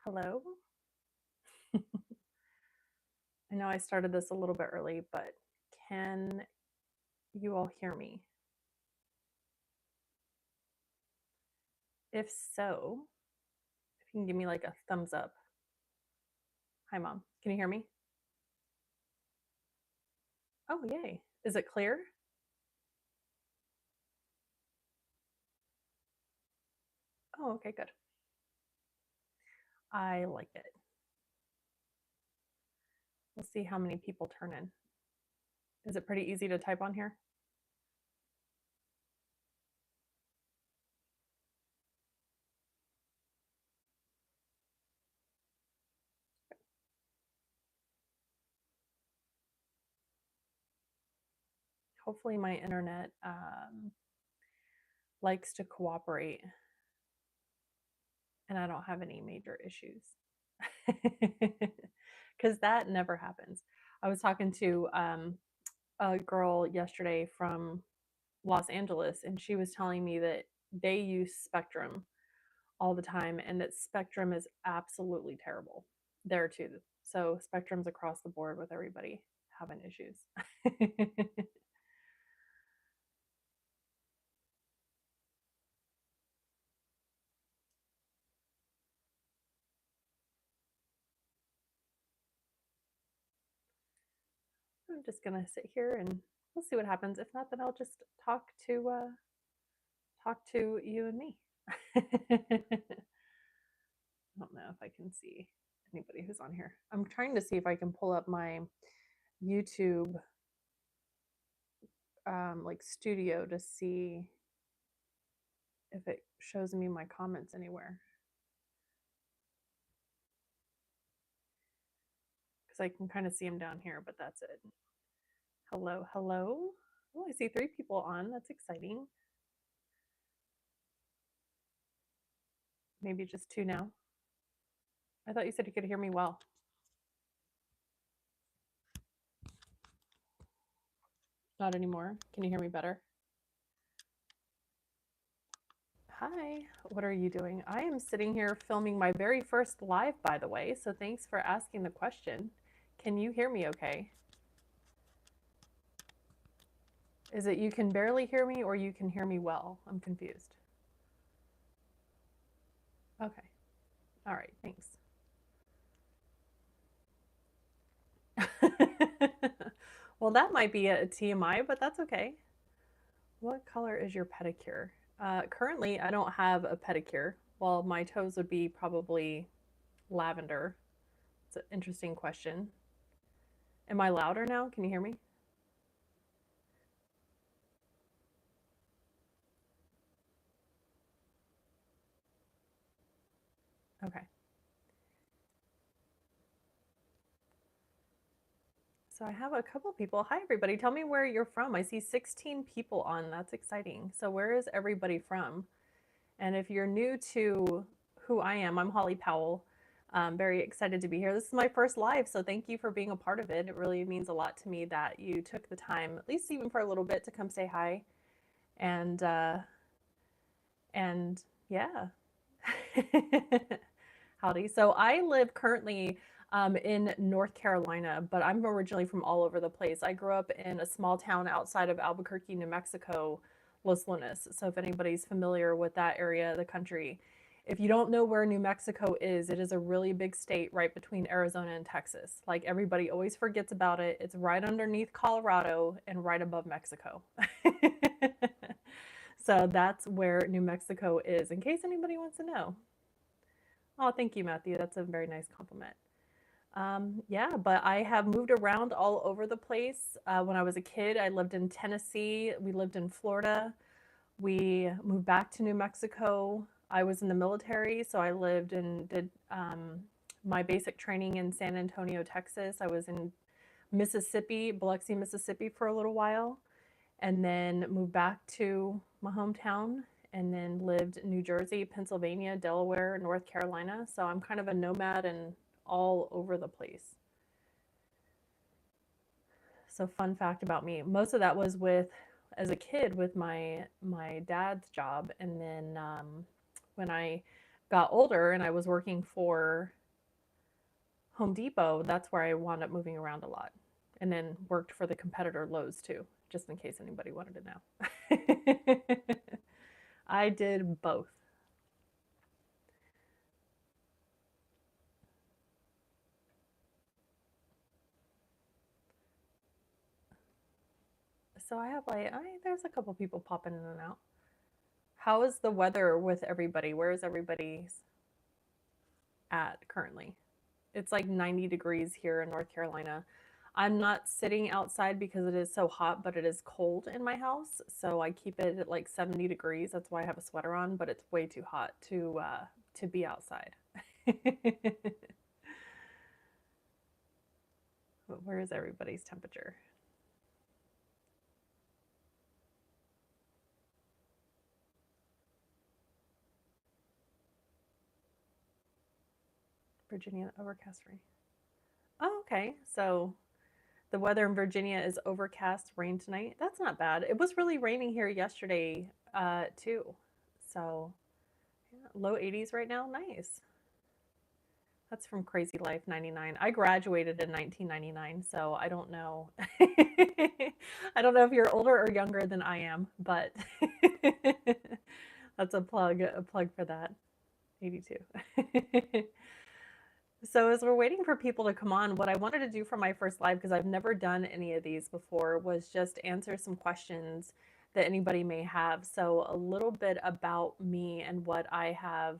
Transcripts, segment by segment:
Hello. I know I started this a little bit early, but can you all hear me? If so, if you can give me like a thumbs up. Hi, Mom. Can you hear me? Oh, yay. Is it clear? Oh, okay, good. I like it. We'll see how many people turn in. Is it pretty easy to type on here? Hopefully, my internet likes to cooperate and I don't have any major issues. Because that never happens. I was talking to a girl yesterday from Los Angeles, and she was telling me that they use Spectrum all the time and that Spectrum is absolutely terrible there too. So Spectrum's across the board with everybody having issues. I'm just gonna sit here and we'll see what happens. If not, then I'll just talk to you and me. I don't know if I can see anybody who's on here. I'm trying to see if I can pull up my YouTube like studio to see if it shows me my comments anywhere. Because I can kind of see them down here, but that's it. Hello, hello. Oh, I see 3 people on. That's exciting. Maybe just 2 now. I thought you said you could hear me well. Not anymore. Can you hear me better? Hi, what are you doing? I am sitting here filming my very first live, by the way, so thanks for asking the question. Can you hear me okay? Is it you can barely hear me or you can hear me well? I'm confused. Okay. All right, thanks. Well, that might be a TMI, but that's okay. What color is your pedicure? Currently, I don't have a pedicure. Well, my toes would be probably lavender. It's an interesting question. Am I louder now? Can you hear me? Okay. So I have a couple people. Hi, everybody. Tell me where you're from. I see 16 people on. That's exciting. So where is everybody from? And if you're new to who I am, I'm Holly Powell. I'm very excited to be here. This is my first live, so thank you for being a part of it. It really means a lot to me that you took the time, at least even for a little bit, to come say hi. And and yeah. Howdy. So I live currently in North Carolina, but I'm originally from all over the place. I grew up in a small town outside of Albuquerque, New Mexico, Los Lunas. So if anybody's familiar with that area of the country, if you don't know where New Mexico is, it is a really big state right between Arizona and Texas. Like everybody always forgets about it. It's right underneath Colorado and right above Mexico. So that's where New Mexico is, in case anybody wants to know. Oh, thank you, Matthew. That's a very nice compliment. Yeah, but I have moved around all over the place. When I was a kid, I lived in Tennessee. We lived in Florida. We moved back to New Mexico. I was in the military, so I lived and did my basic training in San Antonio, Texas. I was in Mississippi, Biloxi, Mississippi for a little while, and then moved back to my hometown and then lived in New Jersey, Pennsylvania, Delaware, North Carolina. So I'm kind of a nomad and all over the place. So fun fact about me, most of that was with as a kid with my dad's job, and then when I got older and I was working for Home Depot, that's where I wound up moving around a lot. And then worked for the competitor Lowe's too, just in case anybody wanted to know. I did both. So I have there's a couple people popping in and out. How is the weather with everybody? Where is everybody at currently? It's like 90 degrees here in North Carolina. I'm not sitting outside because it is so hot, but it is cold in my house. So I keep it at like 70 degrees. That's why I have a sweater on, but it's way too hot to be outside. But where is everybody's temperature? Virginia overcast rain. Oh, okay. So the weather in Virginia is overcast, rain tonight. That's not bad. It was really raining here yesterday, too. So yeah, low 80s right now. Nice. That's from Crazy Life 99. I graduated in 1999, so I don't know. I don't know if you're older or younger than I am, but that's a plug for that. 82. So as we're waiting for people to come on, what I wanted to do for my first live, because I've never done any of these before, was just answer some questions that anybody may have. So a little bit about me and what I have.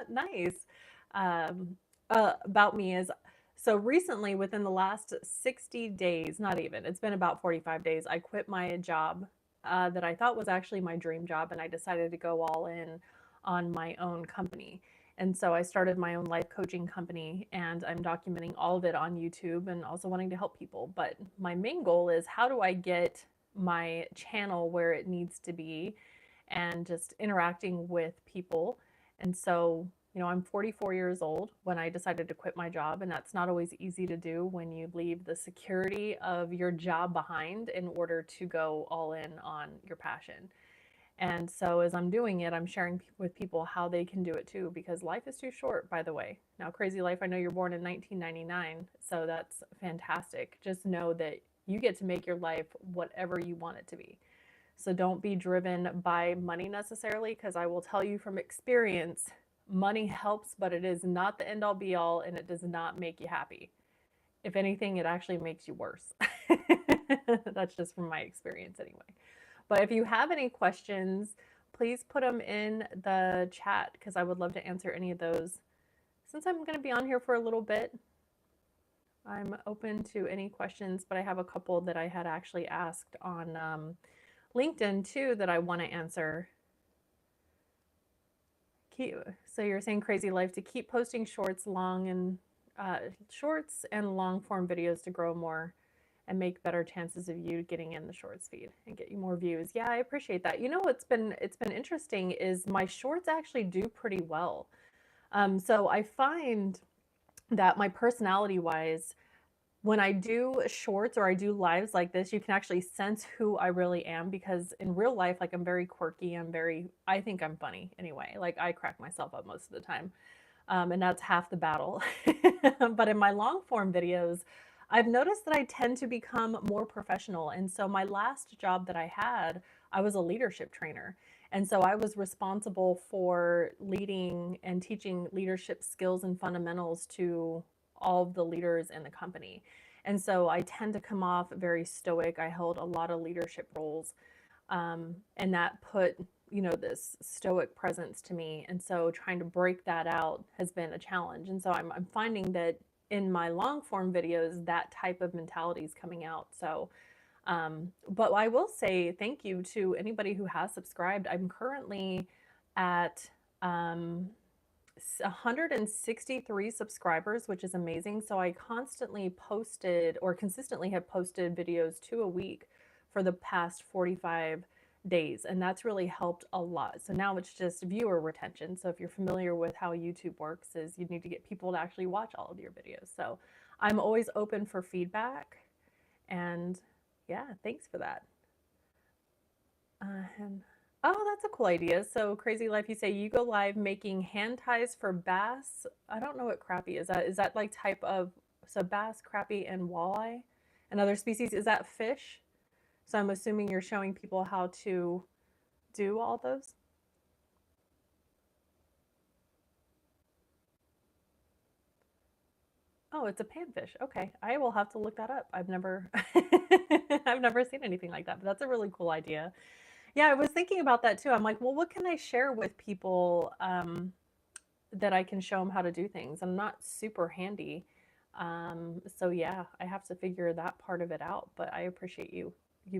Nice. Um, about me is so recently, within the last 60 days, not even, it's been about 45 days, I quit my job that I thought was actually my dream job, and I decided to go all in on my own company. And so I started my own life coaching company, and I'm documenting all of it on YouTube and also wanting to help people. But my main goal is, how do I get my channel where it needs to be and just interacting with people? And so, I'm 44 years old when I decided to quit my job, and that's not always easy to do when you leave the security of your job behind in order to go all in on your passion. And so as I'm doing it, I'm sharing with people how they can do it too, because life is too short, by the way. Now, Crazy Life, I know you're born in 1999, so that's fantastic. Just know that you get to make your life whatever you want it to be. So don't be driven by money necessarily, because I will tell you from experience, money helps, but it is not the end all be all, and it does not make you happy. If anything, it actually makes you worse. That's just from my experience anyway. But if you have any questions, please put them in the chat, because I would love to answer any of those. Since I'm going to be on here for a little bit, I'm open to any questions, but I have a couple that I had actually asked on LinkedIn too that I want to answer. So you're saying Crazy Life to keep posting shorts and long form videos to grow more and make better chances of you getting in the shorts feed and get you more views. Yeah, I appreciate that. It's been interesting is my shorts actually do pretty well. So I find that my personality wise, when I do shorts or I do lives like this, you can actually sense who I really am, because in real life, like, I'm very quirky. I think I'm funny anyway. Like, I crack myself up most of the time. And that's half the battle. But in my long form videos, I've noticed that I tend to become more professional. And so my last job that I had, I was a leadership trainer. And so I was responsible for leading and teaching leadership skills and fundamentals to all of the leaders in the company. And so I tend to come off very stoic. I held a lot of leadership roles, and that put this stoic presence to me. And so trying to break that out has been a challenge. And so I'm finding that in my long form videos, that type of mentality is coming out. So, but I will say thank you to anybody who has subscribed. I'm currently at 163 subscribers, which is amazing. So I consistently have posted videos 2 a week for the past 45 days, and that's really helped a lot. So now it's just viewer retention. So if you're familiar with how YouTube works, is you need to get people to actually watch all of your videos. So I'm always open for feedback, and yeah, thanks for that. And Oh, that's a cool idea. So Crazy Life, you say you go live making hand ties for bass. I don't know what crappie is. That is that like type of, so bass, crappie, and walleye and other species. Is that fish? So I'm assuming you're showing people how to do all those. Oh, it's a panfish. Okay, I will have to look that up. I've never, I've never seen anything like that. But that's a really cool idea. Yeah, I was thinking about that too. I'm like, well, what can I share with people that I can show them how to do things? I'm not super handy, so yeah, I have to figure that part of it out. But I appreciate you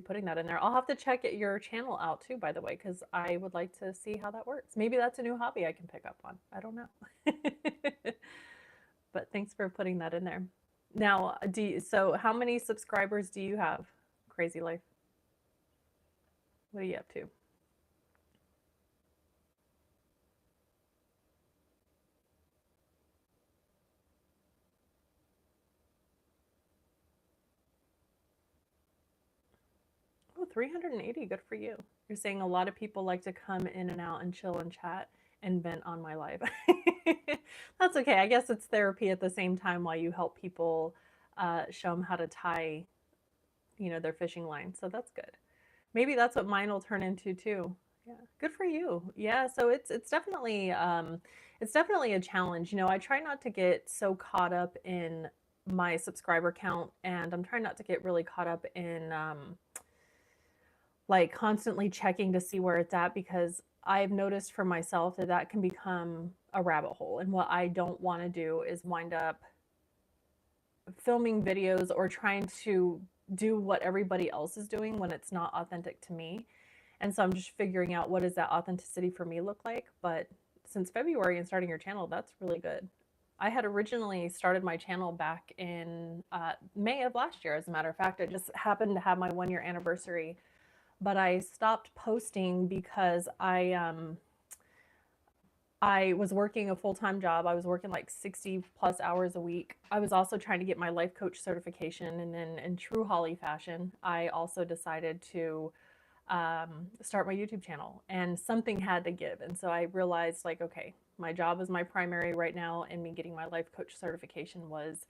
putting that in there. I'll have to check your channel out too, by the way, because I would like to see how that works. Maybe that's a new hobby I can pick up on. I don't know. But thanks for putting that in there. Now, so how many subscribers do you have, Crazy Life? What are you up to? Oh, 380. Good for you. You're saying a lot of people like to come in and out and chill and chat and vent on my live. That's okay. I guess it's therapy at the same time while you help people show them how to tie, their fishing line. So that's good. Maybe that's what mine will turn into too. Yeah, good for you. Yeah, so it's definitely a challenge. I try not to get so caught up in my subscriber count, and I'm trying not to get really caught up in like constantly checking to see where it's at, because I've noticed for myself that that can become a rabbit hole. And what I don't want to do is wind up filming videos or trying to do what everybody else is doing when it's not authentic to me. And so I'm just figuring out what does that authenticity for me look like. But since February and starting your channel, that's really good. I had originally started my channel back in May of last year. As a matter of fact, I just happened to have my 1 year anniversary, but I stopped posting because I was working a full-time job. I was working like 60 plus hours a week. I was also trying to get my life coach certification, and then in true Holly fashion, I also decided to start my YouTube channel, and something had to give. And so I realized, like, okay, my job is my primary right now, and me getting my life coach certification was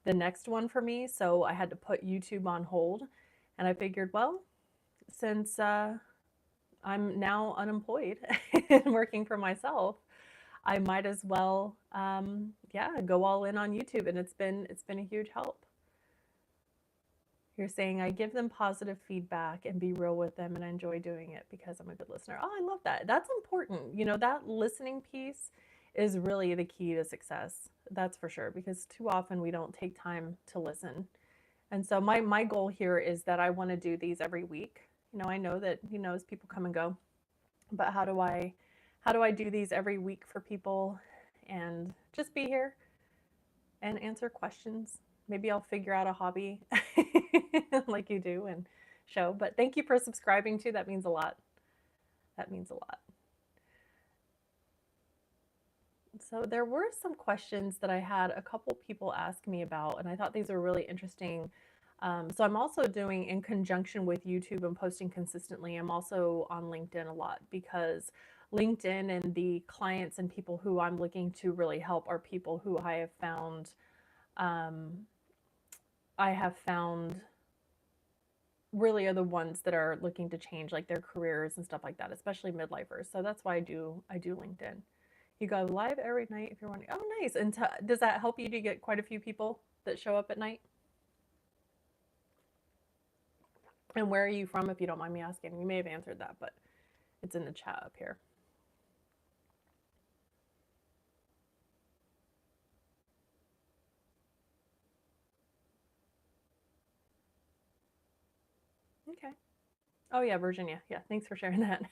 the next one for me. So I had to put YouTube on hold, and I figured, well, since I'm now unemployed and working for myself, I might as well, yeah, go all in on YouTube, and it's been a huge help. You're saying I give them positive feedback and be real with them, and I enjoy doing it because I'm a good listener. Oh, I love that. That's important. That listening piece is really the key to success. That's for sure, because too often we don't take time to listen. And so my goal here is that I want to do these every week. I know that, as people come and go, but how do I do these every week for people and just be here and answer questions? Maybe I'll figure out a hobby like you do and show. But thank you for subscribing too. That means a lot. That means a lot. So there were some questions that I had a couple people ask me about, and I thought these were really interesting. So I'm also doing, in conjunction with YouTube and posting consistently, I'm also on LinkedIn a lot, because LinkedIn and the clients and people who I'm looking to really help are people who um, I have found really are the ones that are looking to change like their careers and stuff like that, especially midlifers. So that's why I do LinkedIn. You go live every night if you're wondering. Oh, nice. And does that help you to get quite a few people that show up at night? And where are you from, if you don't mind me asking? You may have answered that, but it's in the chat up here. Okay. Oh yeah, Virginia. Yeah, thanks for sharing that.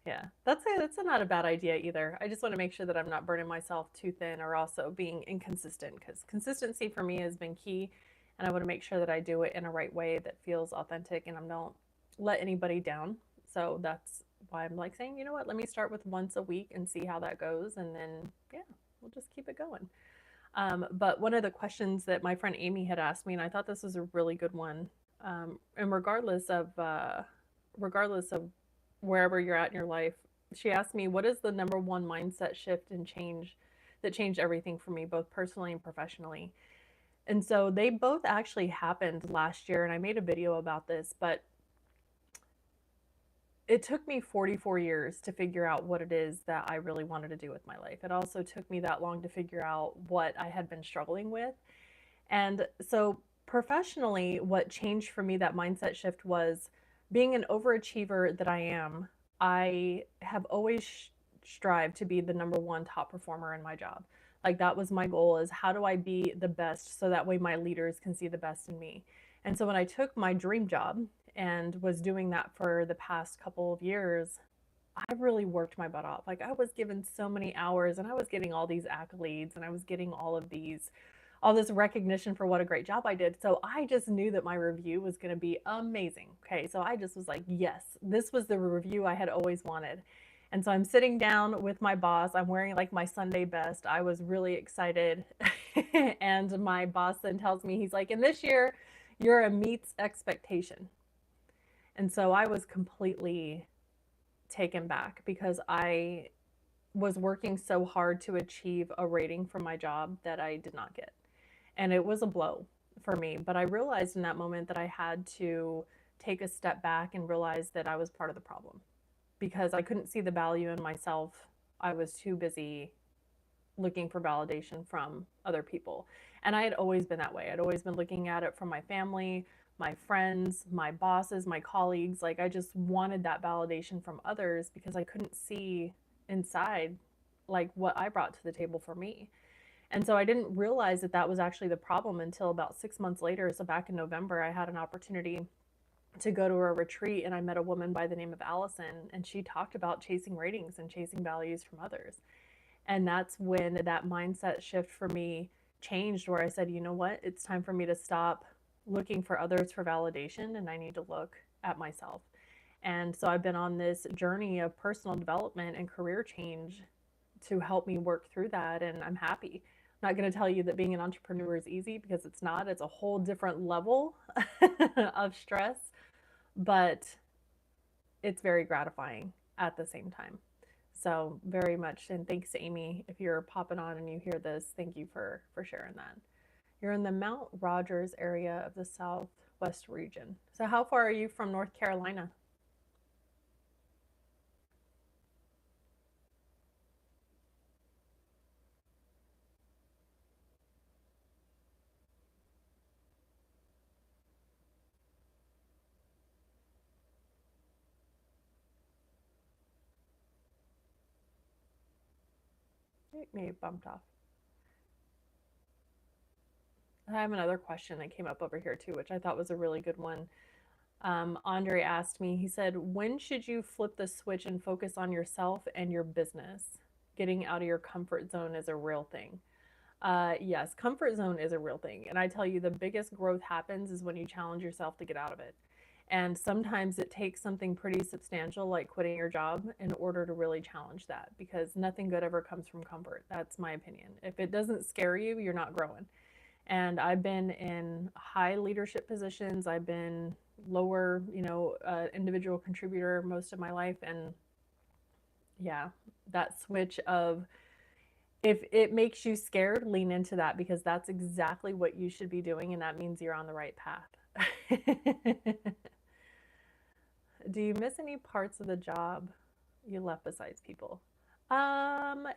Yeah, that's not a bad idea either. I just want to make sure that I'm not burning myself too thin or also being inconsistent, because consistency for me has been key, and I want to make sure that I do it in a right way that feels authentic and I don't let anybody down. So that's why I'm like saying, you know what, let me start with once a week and see how that goes, and then yeah, we'll just keep it going. But one of the questions that my friend Amy had asked me, and I thought this was a really good one, and regardless of regardless of wherever you're at in your life, she asked me, what is the number one mindset shift and change that changed everything for me, both personally and professionally? And so they both actually happened last year, and I made a video about this, but it took me 44 years to figure out what it is that I really wanted to do with my life. It also took me that long to figure out what I had been struggling with. And so, professionally, what changed for me, that mindset shift, was being an overachiever that I am. I have always strived to be the number one top performer in my job. Like, that was my goal, is how do I be the best so that way my leaders can see the best in me. And so when I took my dream job and was doing that for the past couple of years, I really worked my butt off. Like, I was given so many hours, and I was getting all these accolades, and I was getting all this recognition for what a great job I did. So I just knew that my review was going to be amazing. Okay. So I just was like, yes, this was the review I had always wanted. And so I'm sitting down with my boss. I'm wearing like my Sunday best. I was really excited. And my boss then tells me, he's like, and this year you're a meets expectation. And so I was completely taken back because I was working so hard to achieve a rating for my job that I did not get. And it was a blow for me. But I realized in that moment that I had to take a step back and realize that I was part of the problem because I couldn't see the value in myself. I was too busy looking for validation from other people. And I had always been that way. I'd always been looking at it from my family, my friends, my bosses, my colleagues. Like, I just wanted that validation from others because I couldn't see inside like what I brought to the table for me. And so I didn't realize that that was actually the problem until about 6 months later. So back in November, I had an opportunity to go to a retreat, and I met a woman by the name of Allison, and she talked about chasing ratings and chasing values from others. And that's when that mindset shift for me changed, where I said, you know what, it's time for me to stop looking for others for validation, and I need to look at myself. And so I've been on this journey of personal development and career change to help me work through that, and I'm happy. I'm not going to tell you that being an entrepreneur is easy, because it's not. It's a whole different level of stress, but it's very gratifying at the same time. So very much, and thanks to Amy, if you're popping on and you hear this, thank you for sharing that. You're in the Mount Rogers area of the Southwest region. So how far are you from North Carolina? It may have bumped off. I have another question that came up over here too, which I thought was a really good one. Andre asked me, he said, when should you flip the switch and focus on yourself and your business? Getting out of your comfort zone is a real thing. Yes, comfort zone is a real thing. And I tell you, the biggest growth happens is when you challenge yourself to get out of it. And sometimes it takes something pretty substantial, like quitting your job, in order to really challenge that, because nothing good ever comes from comfort. That's my opinion. If it doesn't scare you, you're not growing. And I've been in high leadership positions. I've been lower, individual contributor most of my life. And yeah, that switch of, if it makes you scared, lean into that, because that's exactly what you should be doing. And that means you're on the right path. Do you miss any parts of the job you left besides people?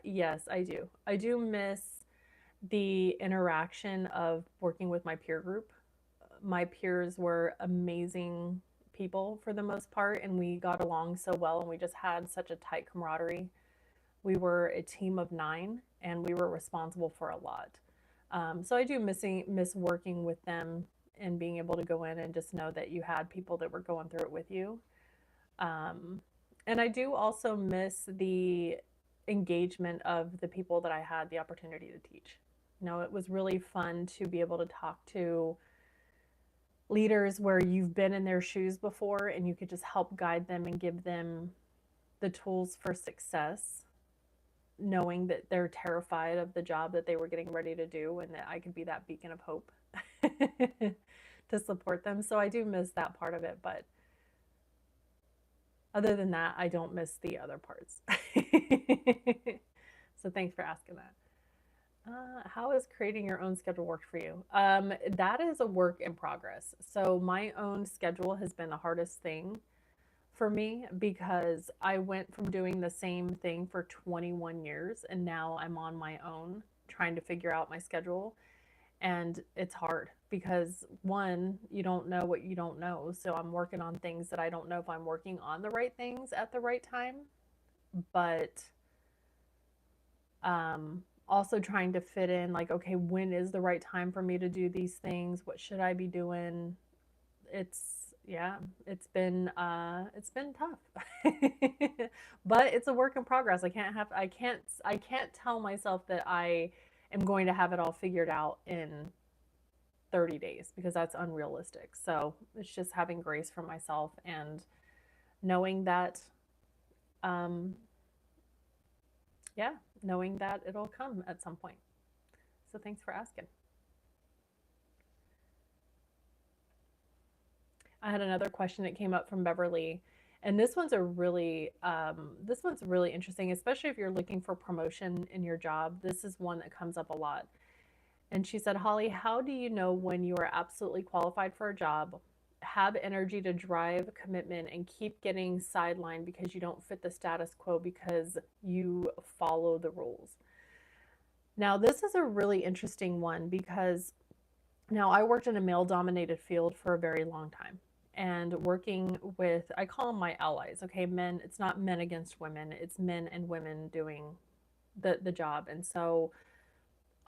Yes, I do. I do miss the interaction of working with my peer group. My peers were amazing people for the most part, and we got along so well, and we just had such a tight camaraderie. We were a team of 9, and we were responsible for a lot. So I do miss working with them and being able to go in and just know that you had people that were going through it with you. Um, and I do also miss the engagement of the people that I had the opportunity to teach. It was really fun to be able to talk to leaders where you've been in their shoes before, and you could just help guide them and give them the tools for success, knowing that they're terrified of the job that they were getting ready to do, and that I could be that beacon of hope to support them. So I do miss that part of it, but Other than that, I don't miss the other parts. So thanks for asking that. How has creating your own schedule worked for you? That is a work in progress. So my own schedule has been the hardest thing for me because I went from doing the same thing for 21 years and now I'm on my own trying to figure out my schedule. And it's hard because one, you don't know what you don't know. So I'm working on things that I don't know if I'm working on the right things at the right time, but also trying to fit in like, okay, when is the right time for me to do these things? What should I be doing? Yeah, it's been tough. But it's a work in progress. I can't tell myself that I am going to have it all figured out in 30 days because that's unrealistic. So it's just having grace for myself and knowing that, um, yeah, knowing that it'll come at some point. So thanks for asking. I had another question that came up from Beverly, and this one's really interesting, especially if you're looking for promotion in your job. This is one that comes up a lot. And she said, Holly, how do you know when you are absolutely qualified for a job, have energy to drive commitment, and keep getting sidelined because you don't fit the status quo because you follow the rules? Now, this is a really interesting one because now I worked in a male dominated field for a very long time and working with, I call them my allies, okay? Men, it's not men against women, it's men and women doing the job. And so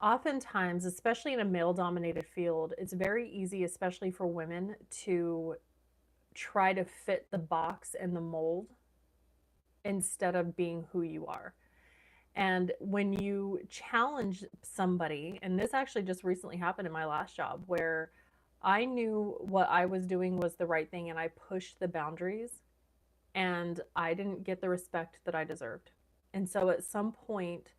oftentimes, especially in a male dominated field, it's very easy, especially for women, to try to fit the box and the mold instead of being who you are. And when you challenge somebody, and this actually just recently happened in my last job where I knew what I was doing was the right thing and I pushed the boundaries and I didn't get the respect that I deserved. And so at some point,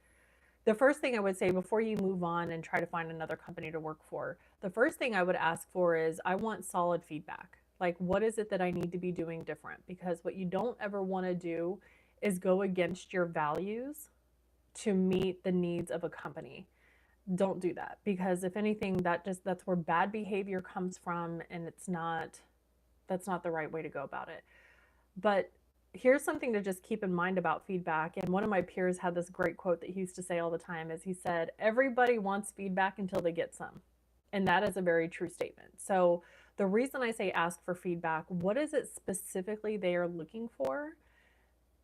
the first thing I would say before you move on and try to find another company to work for, the first thing I would ask for is I want solid feedback. Like, what is it that I need to be doing different? Because what you don't ever want to do is go against your values to meet the needs of a company. Don't do that because if anything, that's where bad behavior comes from, and that's not the right way to go about it. But here's something to just keep in mind about feedback. And one of my peers had this great quote that he used to say all the time is he said, everybody wants feedback until they get some. And that is a very true statement. So the reason I say ask for feedback, what is it specifically they are looking for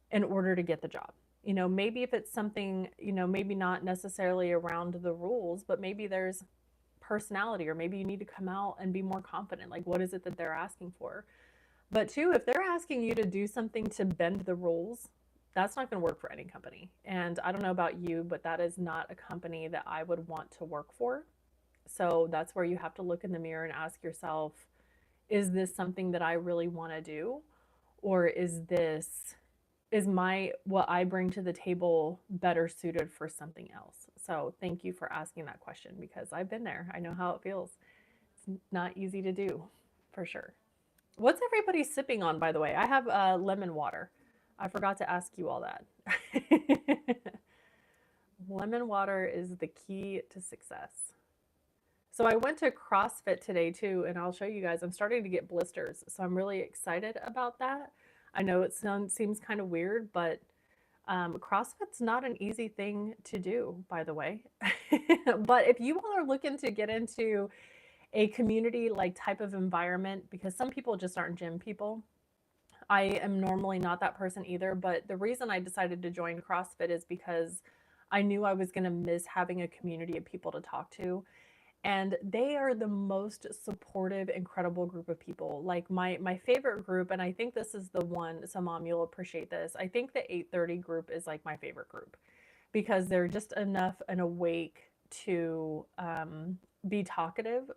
in order to get the job? Maybe if it's something, maybe not necessarily around the rules, but maybe there's personality, or maybe you need to come out and be more confident. Like, what is it that they're asking for? But two, if they're asking you to do something to bend the rules, that's not going to work for any company. And I don't know about you, but that is not a company that I would want to work for. So that's where you have to look in the mirror and ask yourself, is this something that I really want to do? Or is my what I bring to the table better suited for something else? So thank you for asking that question because I've been there. I know how it feels. It's not easy to do, for sure. What's everybody sipping on, by the way? I have lemon water. I forgot to ask you all that. Lemon water is the key to success. So I went to CrossFit today too, and I'll show you guys. I'm starting to get blisters, so I'm really excited about that. I know seems kind of weird, but CrossFit's not an easy thing to do, by the way. But if you all are looking to get into a community like type of environment, because some people just aren't gym people. I am normally not that person either, but the reason I decided to join CrossFit is because I knew I was going to miss having a community of people to talk to. And they are the most supportive, incredible group of people. Like my favorite group, and I think this is the one, so Mom, you'll appreciate this. I think the 8:30 group is like my favorite group because they're just enough and awake to be talkative,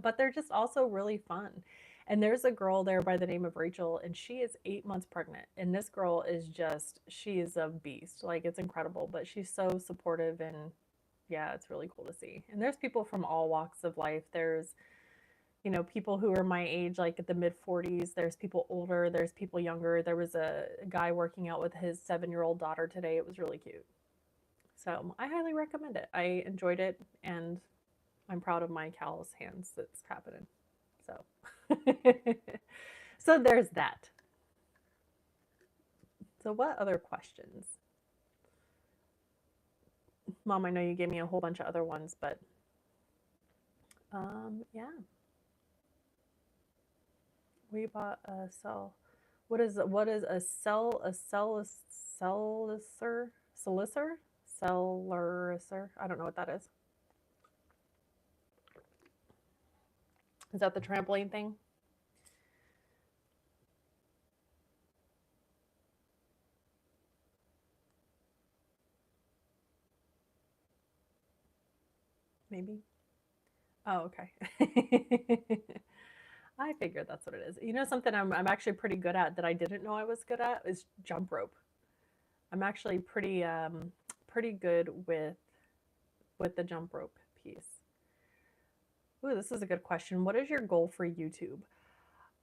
but they're just also really fun. And there's a girl there by the name of Rachel, and she is 8 months pregnant. And this girl is she is a beast. Like, it's incredible, but she's so supportive, and yeah, it's really cool to see. And there's people from all walks of life. There's, people who are my age, like at the mid 40s. There's people older, there's people younger. There was a guy working out with his 7-year-old daughter today. It was really cute. So I highly recommend it. I enjoyed it, and I'm proud of my callous hands that's happening. So, so there's that. So what other questions? Mom, I know you gave me a whole bunch of other ones, but yeah. We bought a cell. What is a cell? A celicer? Celicer? Celicer? I don't know what that is. Is that the trampoline thing? Maybe. Oh, okay. I figured that's what it is. Something I'm actually pretty good at that I didn't know I was good at is jump rope. I'm actually pretty good with the jump rope piece. Ooh, this is a good question. What is your goal for YouTube?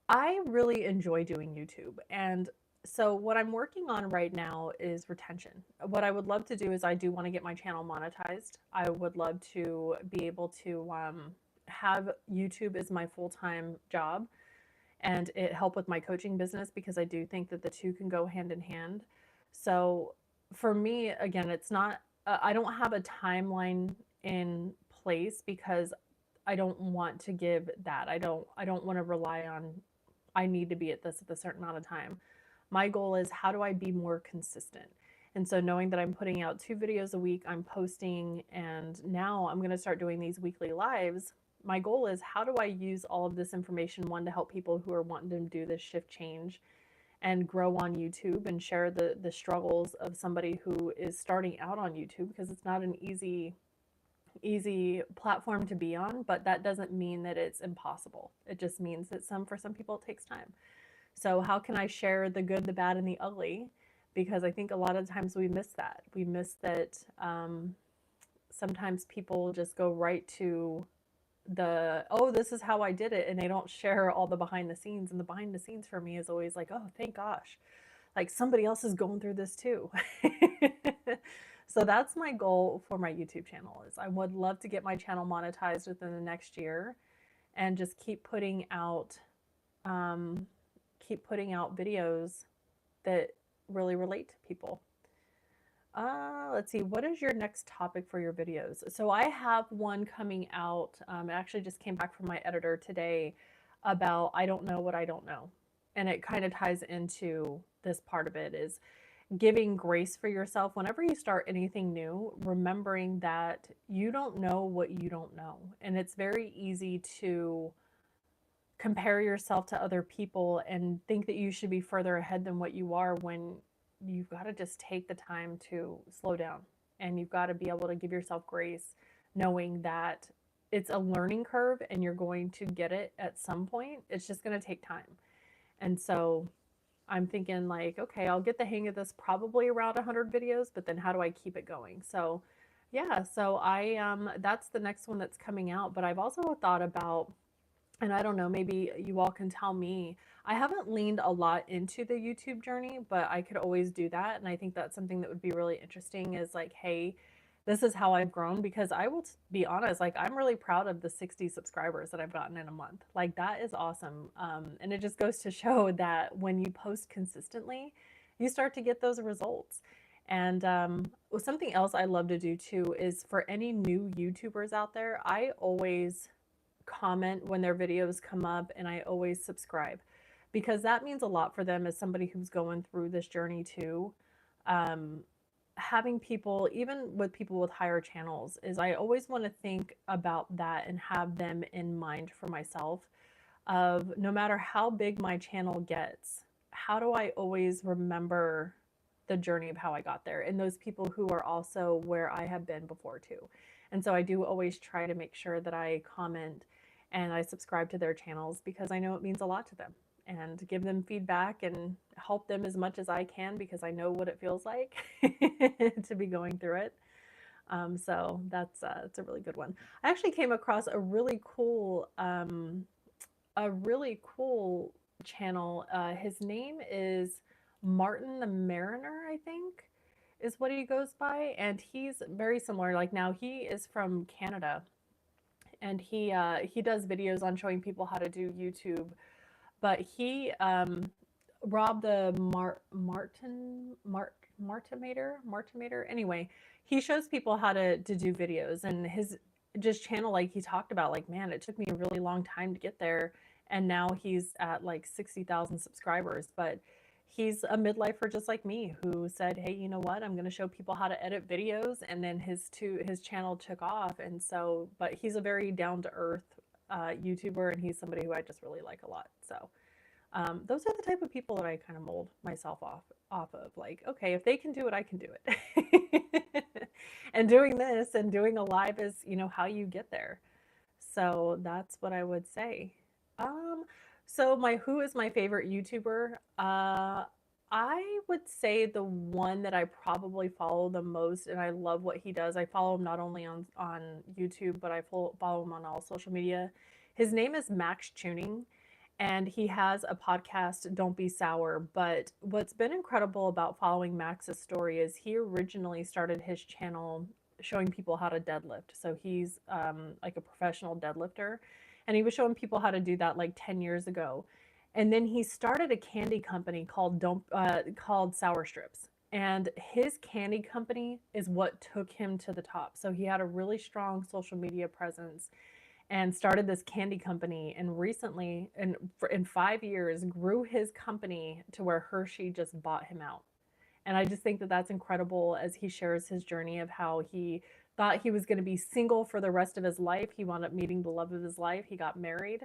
I really enjoy doing YouTube. And so what I'm working on right now is retention. What I would love to do is I do want to get my channel monetized. I would love to be able to have YouTube as my full-time job, and it help with my coaching business, because I do think that the two can go hand in hand. So for me, again, it's not, I don't have a timeline in place, because I don't want to give that. I don't want to rely on, I need to be at this at a certain amount of time. My goal is, how do I be more consistent? And so knowing that I'm putting out 2 videos a week, I'm posting, and now I'm going to start doing these weekly lives. My goal is, how do I use all of this information, one, to help people who are wanting to do this shift change and grow on YouTube, and share the struggles of somebody who is starting out on YouTube, because it's not an easy platform to be on, but that doesn't mean that it's impossible. It just means that for some people it takes time. So how can I share the good, the bad, and the ugly? Because I think a lot of times we miss that. We miss that sometimes people just go right to oh, this is how I did it, and they don't share all the behind the scenes. And the behind the scenes for me is always like, oh, thank gosh, like somebody else is going through this too. So that's my goal for my YouTube channel, is I would love to get my channel monetized within the next year, and just keep putting out videos that really relate to people. Let's see, what is your next topic for your videos? So I have one coming out. It actually just came back from my editor today, about I don't know what I don't know. And it kind of ties into this part of it, is giving grace for yourself whenever you start anything new, remembering that you don't know what you don't know. And it's very easy to compare yourself to other people and think that you should be further ahead than what you are, when you've got to just take the time to slow down, and you've got to be able to give yourself grace, knowing that it's a learning curve and you're going to get it at some point. It's just going to take time. And so I'm thinking like, okay, I'll get the hang of this probably around 100 videos, but then how do I keep it going? So yeah, so that's the next one that's coming out. But I've also thought about, and I don't know, maybe you all can tell me, I haven't leaned a lot into the YouTube journey, but I could always do that. And I think that's something that would be really interesting, is like, hey, this is how I've grown. Because I will be honest, like, I'm really proud of the 60 subscribers that I've gotten in a month. Like, that is awesome. And it just goes to show that when you post consistently, you start to get those results. And something else I love to do too is, for any new YouTubers out there, I always comment when their videos come up, and I always subscribe, because that means a lot for them, as somebody who's going through this journey too. Having people, even with people with higher channels, is I always want to think about that and have them in mind for myself, of no matter how big my channel gets, how do I always remember the journey of how I got there, and those people who are also where I have been before too. And so I do always try to make sure that I comment and I subscribe to their channels, because I know it means a lot to them, and give them feedback and help them as much as I can, because I know what it feels like to be going through it. So that's a really good one. I actually came across a really cool a really cool channel. His name is Martin the Mariner, I think, is what he goes by, and he's very similar. Like now, he is from Canada, and he does videos on showing people how to do YouTube. But he Rob the Martimator. Anyway, he shows people how to do videos, and his just channel, like he talked about, like, man, it took me a really long time to get there, and now he's at like 60,000 subscribers. But he's a midlifer just like me who said, hey, you know what, I'm going to show people how to edit videos, and then his channel took off. And so, but he's a very down to earth YouTuber, and he's somebody who I just really like a lot. So those are the type of people that I kind of mold myself off of. Like, okay, if they can do it, I can do it. And doing this and doing a live is, how you get there. So that's what I would say. Um, so who is my favorite YouTuber? I would say the one that I probably follow the most, and I love what he does. I follow him not only on YouTube, but I follow him on all social media. His name is Max Tuning, and he has a podcast, Don't Be Sour. But what's been incredible about following Max's story is he originally started his channel showing people how to deadlift. So he's like a professional deadlifter, and he was showing people how to do that like 10 years ago. And then he started a candy company called Sour Strips. And his candy company is what took him to the top. So he had a really strong social media presence and started this candy company, and recently, in 5 years, grew his company to where Hershey just bought him out. And I just think that that's incredible as he shares his journey of how he thought he was going to be single for the rest of his life. He wound up meeting the love of his life. He got married.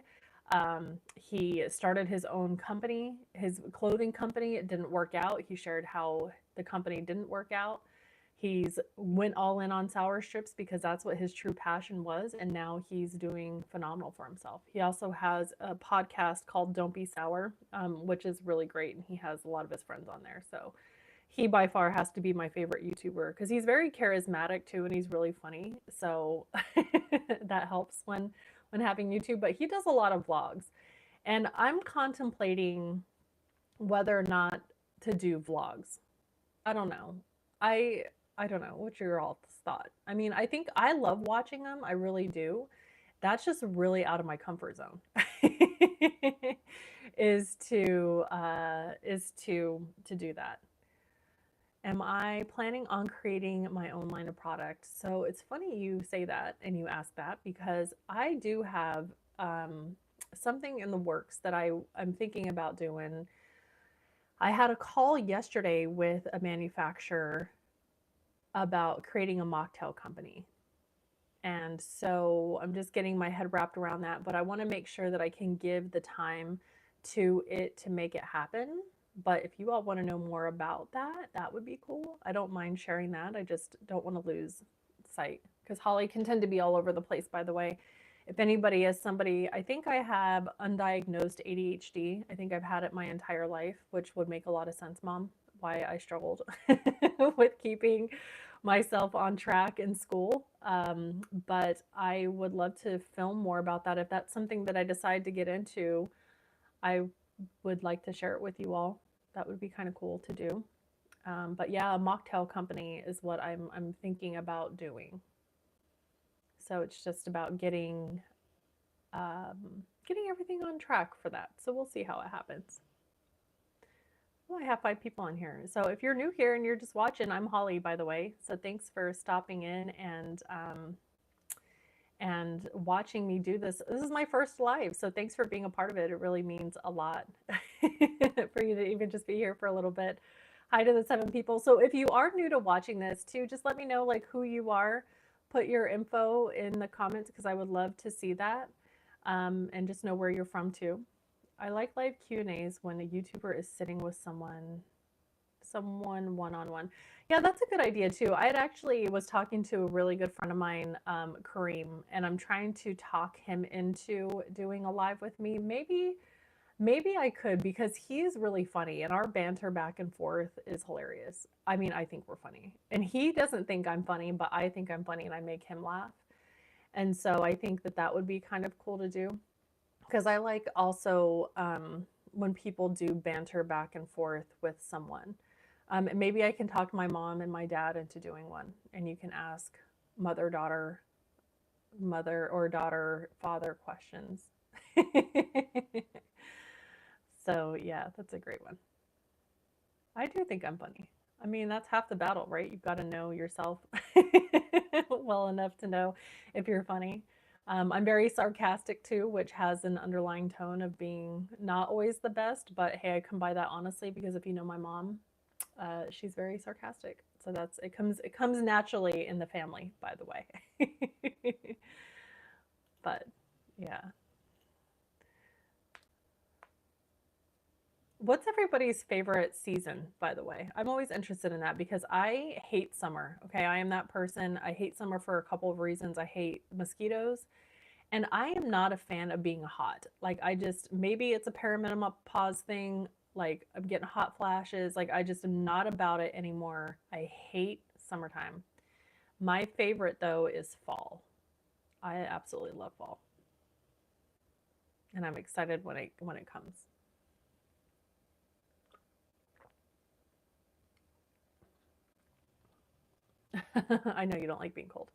He started his own company, his clothing company. It didn't work out. He shared how the company didn't work out. He's went all in on Sour Strips because that's what his true passion was, and now he's doing phenomenal for himself. He also has a podcast called Don't Be Sour, which is really great, and he has a lot of his friends on there. So he by far has to be my favorite YouTuber because he's very charismatic too, and he's really funny. So that helps when having YouTube. But he does a lot of vlogs, and I'm contemplating whether or not to do vlogs. I don't know. I I don't know. What's your all's thought? I mean, I think I love watching them. I really do. That's just really out of my comfort zone. Is to do that. Am I planning on creating my own line of product? So it's funny you say that and you ask that because I do have something in the works that I'm thinking about doing. I had a call yesterday with a manufacturer about creating a mocktail company. And so I'm just getting my head wrapped around that, but I want to make sure that I can give the time to it to make it happen. But if you all want to know more about that, that would be cool. I don't mind sharing that. I just don't want to lose sight because Holly can tend to be all over the place, by the way. If anybody is somebody, I think I have undiagnosed ADHD. I think I've had it my entire life, which would make a lot of sense, Mom, why I struggled with keeping myself on track in school. But I would love to film more about that. If that's something that I decide to get into, I would like to share it with you all. That would be kind of cool to do. But yeah, a mocktail company is what I'm thinking about doing. So it's just about getting everything on track for that. So we'll see how it happens. Well, I have 5 people on here. So if you're new here and you're just watching, I'm Holly, by the way. So thanks for stopping in and watching me do this. This is my first live, so thanks for being a part of it. It really means a lot for you to even just be here for a little bit. Hi to the 7 people. So if you are new to watching this too, just let me know like who you are. Put your info in the comments because I would love to see that, and just know where you're from too. I like live Q&As when a YouTuber is sitting with someone one-on-one. Yeah, that's a good idea too. I had actually was talking to a really good friend of mine, Kareem, and I'm trying to talk him into doing a live with me. Maybe I could because he's really funny and our banter back and forth is hilarious. I mean, I think we're funny. And he doesn't think I'm funny, but I think I'm funny and I make him laugh. And so I think that that would be kind of cool to do. because I like also when people do banter back and forth with someone. Maybe I can talk my mom and my dad into doing one, and you can ask mother daughter, mother or daughter father questions. So yeah, that's a great one. I do think I'm funny. I mean, that's half the battle, right? You've got to know yourself well enough to know if you're funny. I'm very sarcastic too, which has an underlying tone of being not always the best. But hey, I come by that honestly because if you know my mom, she's very sarcastic. So that's it comes naturally in the family, by the way. But yeah. What's everybody's favorite season, by the way? I'm always interested in that because I hate summer. Okay, I am that person. I hate summer for a couple of reasons. I hate mosquitoes, and I am not a fan of being hot. Like, I just, maybe it's a perimenopause thing. Like, I'm getting hot flashes. Like, I just am not about it anymore. I hate summertime. My favorite, though, is fall. I absolutely love fall, and I'm excited when it comes. I know you don't like being cold.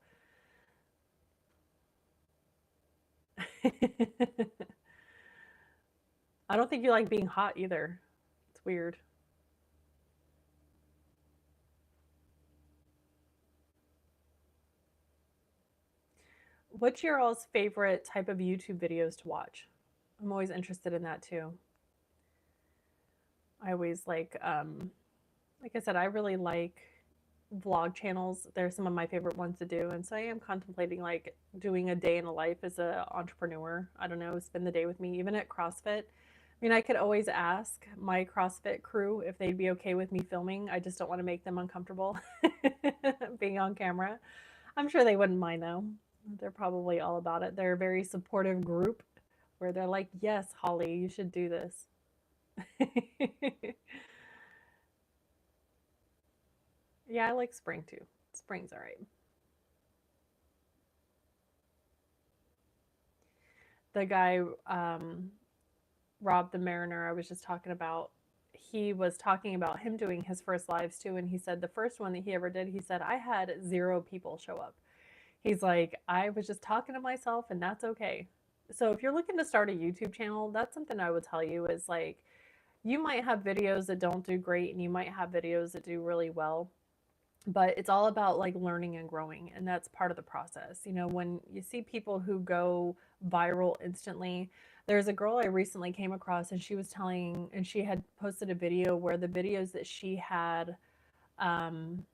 I don't think you like being hot either. It's weird. What's your all's favorite type of YouTube videos to watch? I'm always interested in that too. I always like I said, I really like vlog channels. They're some of my favorite ones to do. And so I am contemplating like doing a day in a life as an entrepreneur. I don't know, spend the day with me, even at CrossFit. I mean, I could always ask my CrossFit crew if they'd be okay with me filming. I just don't want to make them uncomfortable being on camera. I'm sure they wouldn't mind though. They're probably all about it. They're a very supportive group where they're like, yes, Holly, you should do this. Yeah, I like spring too. Spring's all right. The guy, Rob the Mariner, I was just talking about, he was talking about him doing his first lives too. And he said the first one that he ever did, he said, I had 0 people show up. He's like, I was just talking to myself and that's okay. So if you're looking to start a YouTube channel, that's something I would tell you is like, you might have videos that don't do great and you might have videos that do really well, but it's all about like learning and growing, and that's part of the process. You know, when you see people who go viral instantly, there's a girl I recently came across and she was telling, and she had posted a video where the videos that she had um,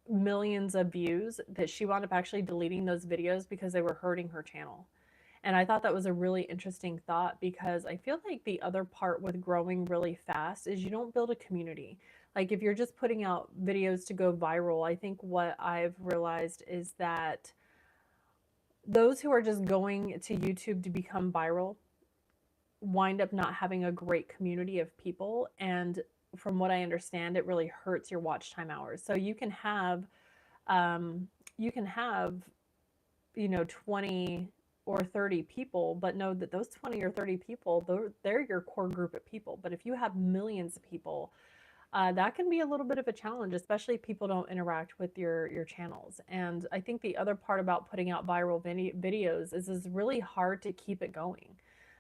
millions of views, that she wound up actually deleting those videos because they were hurting her channel. And I thought that was a really interesting thought because I feel like the other part with growing really fast is you don't build a community. Like if you're just putting out videos to go viral, I think what I've realized is that those who are just going to YouTube to become viral wind up not having a great community of people. And from what I understand, it really hurts your watch time hours. So um, you can have, 20 or 30 people, but know that those 20 or 30 people, they're your core group of people. But if you have millions of people, that can be a little bit of a challenge, especially if people don't interact with your channels. And I think the other part about putting out viral videos is it's really hard to keep it going.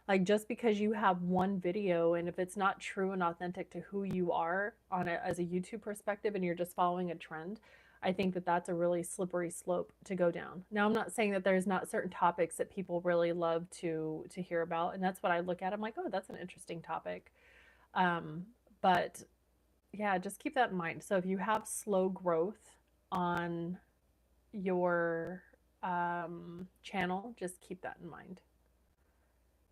Like just because you have one video and if it's not true and authentic to who you are on it as a YouTube perspective and you're just following a trend, I think that that's a really slippery slope to go down. Now, I'm not saying that there's not certain topics that people really love to hear about, and that's what I look at. I'm like, oh, that's an interesting topic. Um, but yeah, just keep that in mind. So if you have slow growth on your channel, just keep that in mind.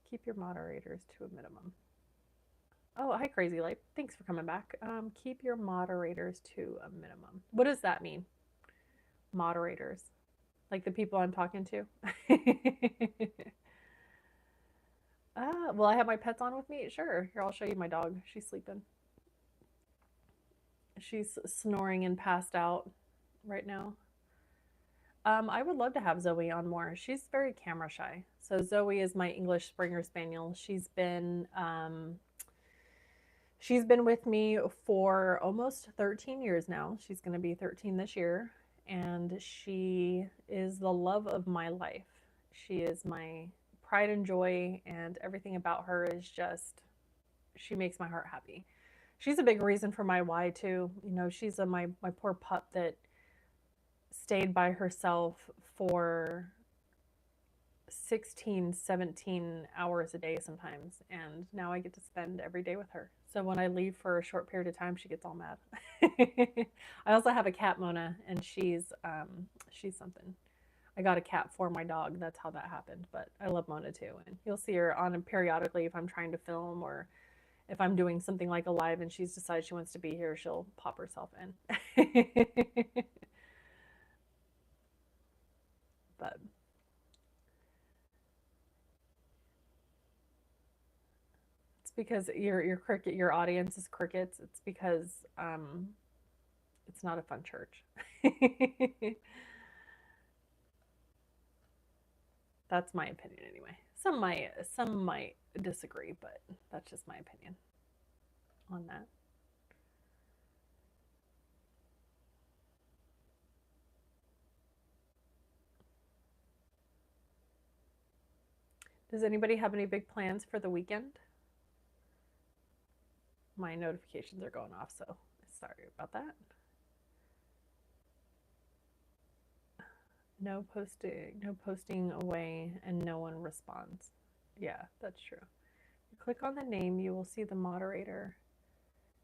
Keep your moderators to a minimum. Oh, hi, Crazy Life. Thanks for coming back. Keep your moderators to a minimum. What does that mean? Moderators, like the people I'm talking to. Will I have my pets on with me? Sure. Here, I'll show you my dog. She's sleeping. She's snoring and passed out right now. I would love to have Zoe on more. She's very camera shy. So Zoe is my English Springer Spaniel. She's been with me for almost 13 years now. She's going to be 13 this year, and she is the love of my life. She is my pride and joy, and everything about her is just, she makes my heart happy. She's a big reason for my why too. You know, she's my poor pup that stayed by herself for 16, 17 hours a day sometimes, and now I get to spend every day with her. So when I leave for a short period of time, she gets all mad. I also have a cat, Mona, and she's something. I got a cat for my dog. That's how that happened. But I love Mona too, and you'll see her on periodically if I'm trying to film or if I'm doing something like a live and she's decided she wants to be here, she'll pop herself in. But it's because your audience is crickets. It's because it's not a fun church. That's my opinion anyway. Some might disagree, but that's just my opinion on that. Does anybody have any big plans for the weekend? My notifications are going off, so sorry about that. No posting away, and no one responds. Yeah, that's true. You click on the name, you will see the moderator,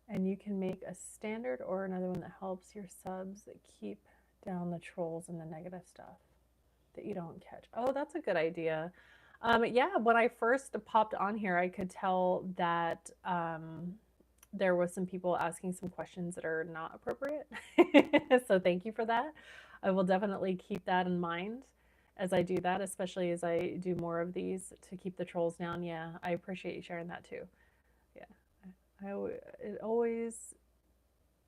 and you can make a standard or another one that helps your subs keep down the trolls and the negative stuff that you don't catch. Oh, that's a good idea. Yeah, when I first popped on here, I could tell that there was some people asking some questions that are not appropriate. So thank you for that. I will definitely keep that in mind as I do that, especially as I do more of these to keep the trolls down. Yeah, I appreciate you sharing that too. Yeah, it always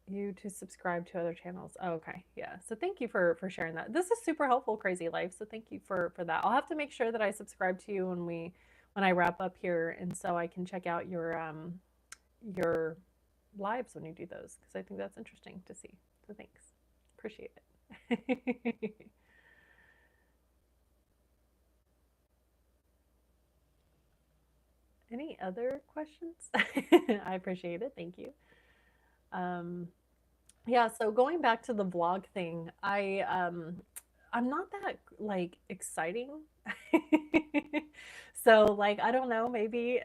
you to subscribe to other channels. Oh, okay, yeah. So thank you for sharing that. This is super helpful, Crazy Life. So thank you for that. I'll have to make sure that I subscribe to you when I wrap up here, and so I can check out your lives when you do those because I think that's interesting to see. So thanks, appreciate it. Any other questions? I appreciate it. Thank you. Um, yeah, so going back to the vlog thing, I'm not that like exciting. So like I don't know, maybe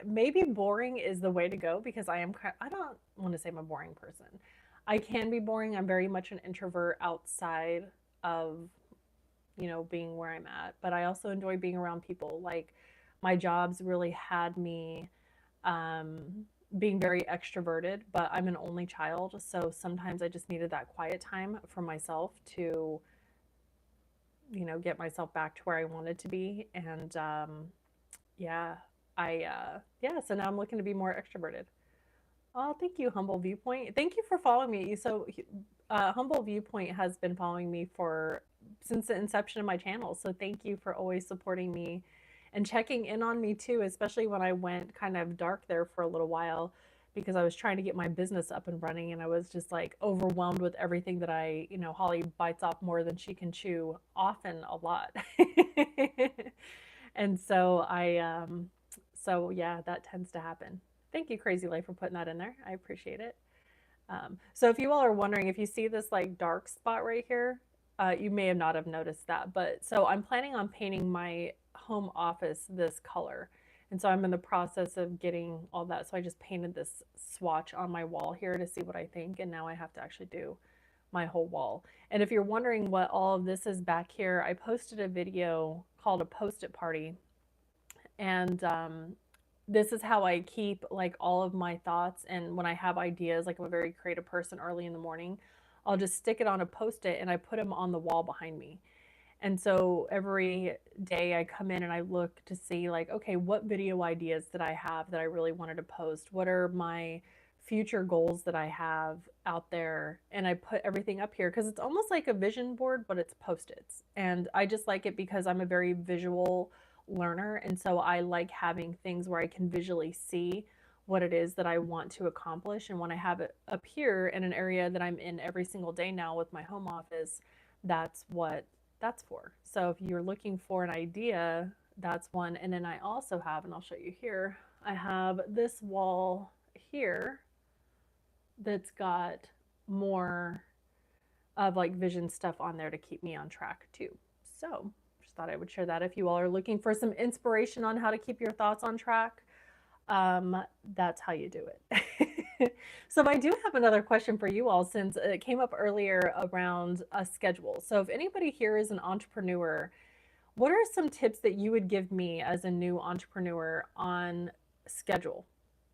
boring is the way to go because I don't want to say I'm a boring person. I can be boring. I'm very much an introvert outside of, being where I'm at, but I also enjoy being around people. Like my jobs really had me um, being very extroverted, but I'm an only child, so sometimes I just needed that quiet time for myself to, get myself back to where I wanted to be. And yeah, yeah, so now I'm looking to be more extroverted. Oh, thank you, Humble Viewpoint. Thank you for following me. So, Humble Viewpoint has been following me for since the inception of my channel. So, thank you for always supporting me and checking in on me too, especially when I went kind of dark there for a little while because I was trying to get my business up and running and I was just like overwhelmed with everything that Holly bites off more than she can chew, often a lot. And so yeah, that tends to happen. Thank you, Crazy Life, for putting that in there. I appreciate it. So if you all are wondering, if you see this like dark spot right here, you may have not have noticed that, but so I'm planning on painting my home office this color. And so I'm in the process of getting all that. So I just painted this swatch on my wall here to see what I think. And now I have to actually do my whole wall. And if you're wondering what all of this is back here, I posted a video called a post-it party. And this is how I keep like all of my thoughts. And when I have ideas, like I'm a very creative person early in the morning, I'll just stick it on a post-it and I put them on the wall behind me. And so every day I come in and I look to see like, okay, what video ideas did I have that I really wanted to post? What are my future goals that I have out there, and I put everything up here because it's almost like a vision board, but it's post-its. And I just like it because I'm a very visual learner, and so I like having things where I can visually see what it is that I want to accomplish. And when I have it up here in an area that I'm in every single day now with my home office, that's what that's for. So if you're looking for an idea, that's one. And then I also have, and I'll show you here, I have this wall here that's got more of like vision stuff on there to keep me on track too. So just thought I would share that if you all are looking for some inspiration on how to keep your thoughts on track. That's how you do it. So I do have another question for you all, since it came up earlier around a schedule. So if anybody here is an entrepreneur, what are some tips that you would give me as a new entrepreneur on schedule?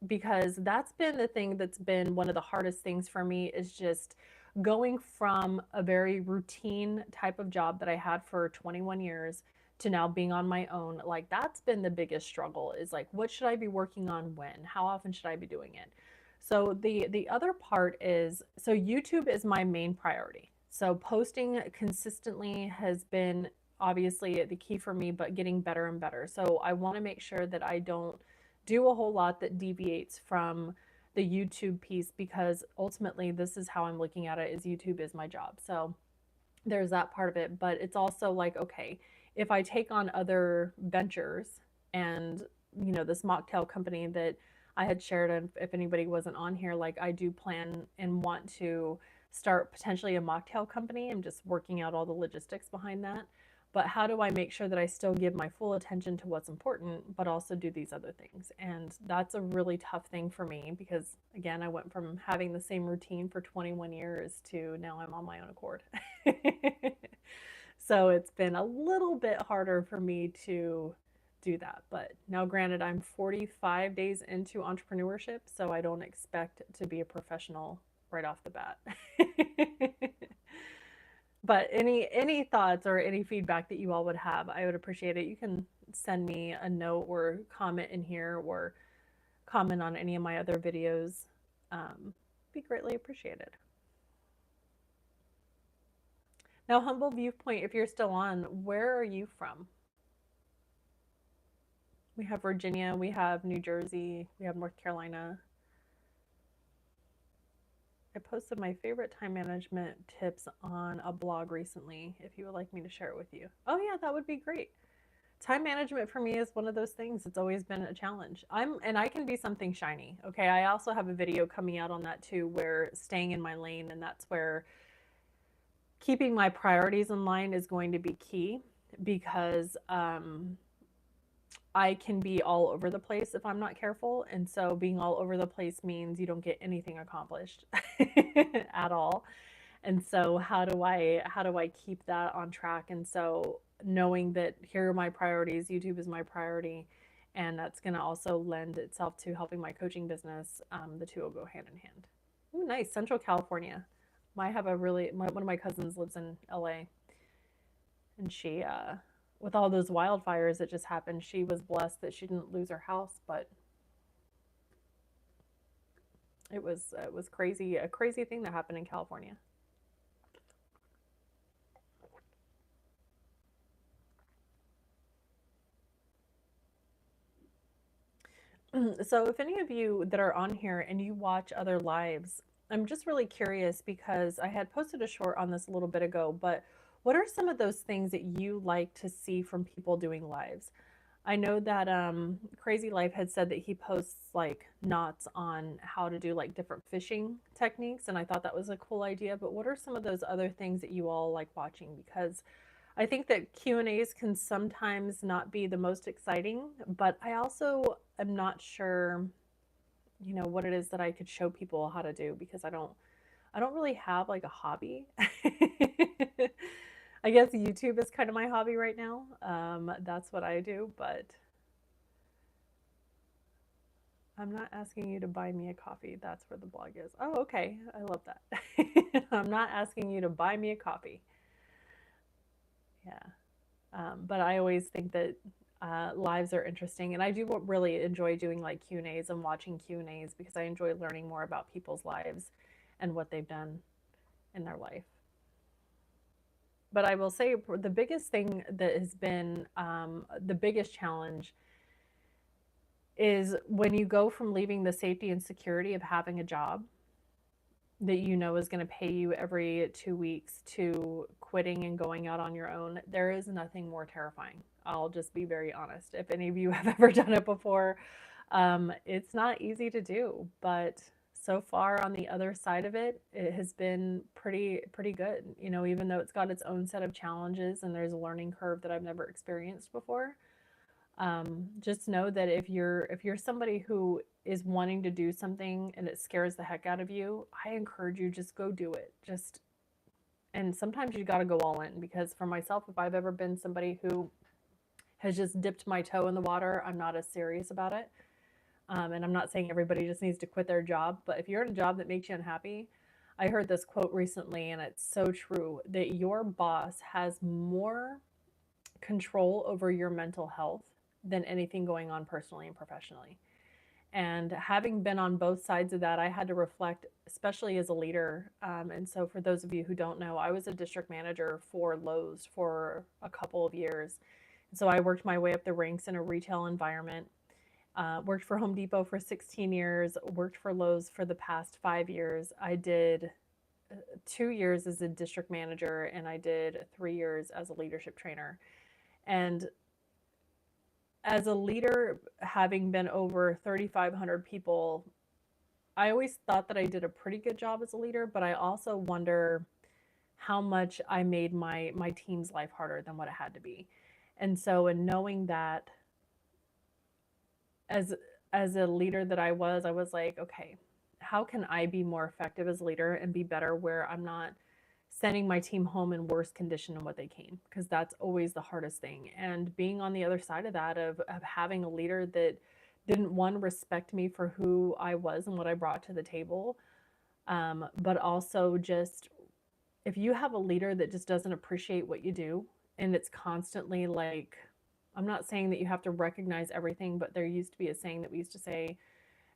Because that's been the thing that's been one of the hardest things for me, is just going from a very routine type of job that I had for 21 years to now being on my own. Like, that's been the biggest struggle, is like, what should I be working on when? How often should I be doing it? So the other part is, so YouTube is my main priority. So posting consistently has been obviously the key for me, but getting better and better. So I want to make sure that I don't do a whole lot that deviates from the YouTube piece, because ultimately this is how I'm looking at it, is YouTube is my job. So there's that part of it, but it's also like, okay, if I take on other ventures, and this mocktail company that I had shared, and if anybody wasn't on here, like, I do plan and want to start potentially a mocktail company. I'm just working out all the logistics behind that. But how do I make sure that I still give my full attention to what's important, but also do these other things? And that's a really tough thing for me, because again, I went from having the same routine for 21 years to now I'm on my own accord. So it's been a little bit harder for me to do that. But now, granted, I'm 45 days into entrepreneurship, so I don't expect to be a professional right off the bat. But any thoughts or any feedback that you all would have, I would appreciate it. You can send me a note or comment in here, or comment on any of my other videos. Be greatly appreciated. Now, Humble Viewpoint, if you're still on, where are you from? We have Virginia, we have New Jersey, we have North Carolina. I posted my favorite time management tips on a blog recently, if you would like me to share it with you. Oh yeah, that would be great. Time management for me is one of those things. It's always been a challenge. And I can be something shiny. Okay, I also have a video coming out on that too, where staying in my lane, and that's where keeping my priorities in line is going to be key, because I can be all over the place if I'm not careful. And so being all over the place means you don't get anything accomplished at all. And so how do I keep that on track? And so knowing that here are my priorities, YouTube is my priority, and that's going to also lend itself to helping my coaching business. The two will go hand in hand. Ooh, nice. Central California. I have one of my cousins lives in LA, and she, with all those wildfires that just happened, she was blessed that she didn't lose her house, but it was crazy, a crazy thing that happened in California. So if any of you that are on here and you watch other lives, I'm just really curious, because I had posted a short on this a little bit ago, but what are some of those things that you like to see from people doing lives? I know that Crazy Life had said that he posts like knots on how to do like different fishing techniques, and I thought that was a cool idea. But what are some of those other things that you all like watching? Because I think that Q&As can sometimes not be the most exciting, but I also am not sure, what it is that I could show people how to do, because I don't really have like a hobby. I guess YouTube is kind of my hobby right now. That's what I do, but I'm not asking you to buy me a coffee. That's where the blog is. Oh, okay. I love that. I'm not asking you to buy me a coffee. Yeah. But I always think that lives are interesting. And I do really enjoy doing like Q&As and watching Q&As because I enjoy learning more about people's lives and what they've done in their life. But I will say the biggest thing that has been the biggest challenge is when you go from leaving the safety and security of having a job that you know is going to pay you every 2 weeks to quitting and going out on your own. There is nothing more terrifying. I'll just be very honest. If any of you have ever done it before, it's not easy to do, but so far on the other side of it, it has been pretty good. You know, even though it's got its own set of challenges and there's a learning curve that I've never experienced before. Just know that if you're somebody who is wanting to do something and it scares the heck out of you, I encourage you, just go do it. And sometimes you got to go all in, because for myself, if I've ever been somebody who has just dipped my toe in the water, I'm not as serious about it. And I'm not saying everybody just needs to quit their job, but if you're in a job that makes you unhappy, I heard this quote recently and it's so true, that your boss has more control over your mental health than anything going on personally and professionally. And having been on both sides of that, I had to reflect, especially as a leader. And so, for those of you who don't know, I was a district manager for Lowe's for a couple of years. And so, I worked my way up the ranks in a retail environment. Worked for Home Depot for 16 years, worked for Lowe's for the past 5 years. I did 2 years as a district manager, and I did 3 years as a leadership trainer. And as a leader, having been over 3,500 people, I always thought that I did a pretty good job as a leader, but I also wonder how much I made my team's life harder than what it had to be. And so, in knowing that, as a leader that I was like, okay, how can I be more effective as a leader and be better where I'm not sending my team home in worse condition than what they came, because that's always the hardest thing. And being on the other side of that, of having a leader that didn't, one, respect me for who I was and what I brought to the table, but also just, if you have a leader that just doesn't appreciate what you do, and it's constantly like, I'm not saying that you have to recognize everything, but there used to be a saying that we used to say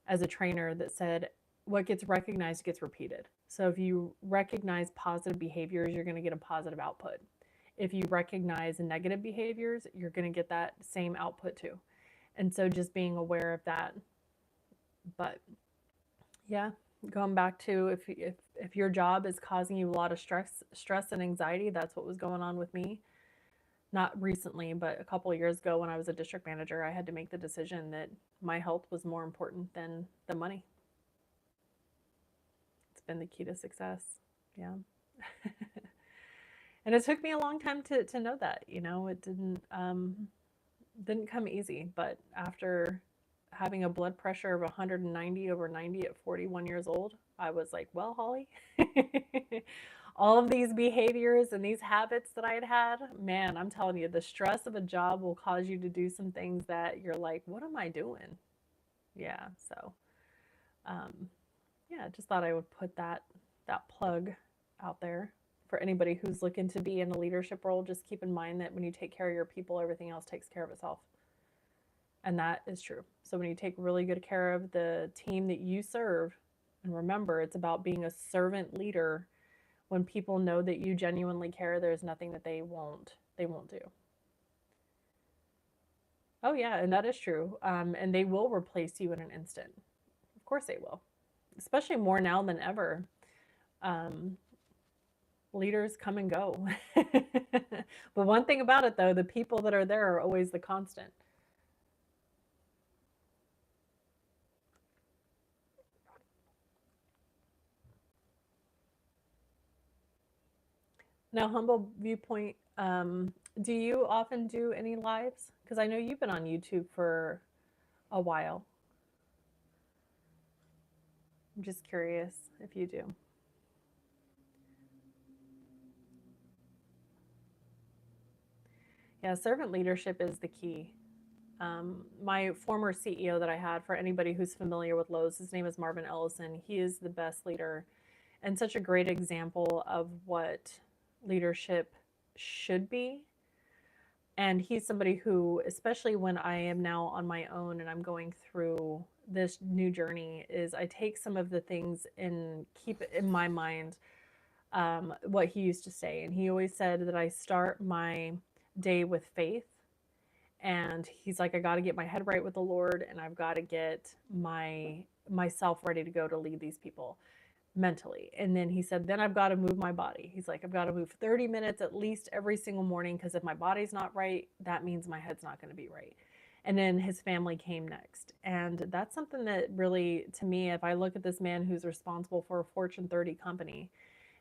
as a trainer that said, what gets recognized gets repeated. So if you recognize positive behaviors, you're going to get a positive output. If you recognize negative behaviors, you're going to get that same output too. And so just being aware of that. But yeah, going back to, if your job is causing you a lot of stress and anxiety, that's what was going on with me. Not recently, but a couple of years ago when I was a district manager, I had to make the decision that my health was more important than the money. It's been the key to success. Yeah. And it took me a long time to know that, you know, it didn't come easy, but after having a blood pressure of 190/90 at 41 years old, I was like, well, Holly, all of these behaviors and these habits that I had, man, I'm telling you, the stress of a job will cause you to do some things that you're like, what am I doing? Yeah. So, yeah, just thought I would put that plug out there for anybody who's looking to be in a leadership role. Just keep in mind that when you take care of your people, everything else takes care of itself. And that is true. So when you take really good care of the team that you serve, and remember, it's about being a servant leader. When people know that you genuinely care, there's nothing that they won't do. Oh yeah, and that is true. And they will replace you in an instant. Of course they will, especially more now than ever. Leaders come and go. But one thing about it, though, the people that are there are always the constant. Now, humble viewpoint, do you often do any lives? Because I know you've been on YouTube for a while. I'm just curious if you do. Yeah, servant leadership is the key. My former CEO that I had, for anybody who's familiar with Lowe's, his name is Marvin Ellison. He is the best leader and such a great example of what leadership should be. And he's somebody who, especially when I am now on my own and I'm going through this new journey, is I take some of the things and keep it in my mind, what he used to say. And he always said that I start my day with faith. And he's like, I got to get my head right with the Lord, and I've got to get myself ready to go to lead these people mentally. And then he said, then I've got to move my body. He's like, I've got to move 30 minutes at least every single morning, because if my body's not right, that means my head's not going to be right. And then his family came next. And that's something that really, to me, if I look at this man who's responsible for a Fortune 30 company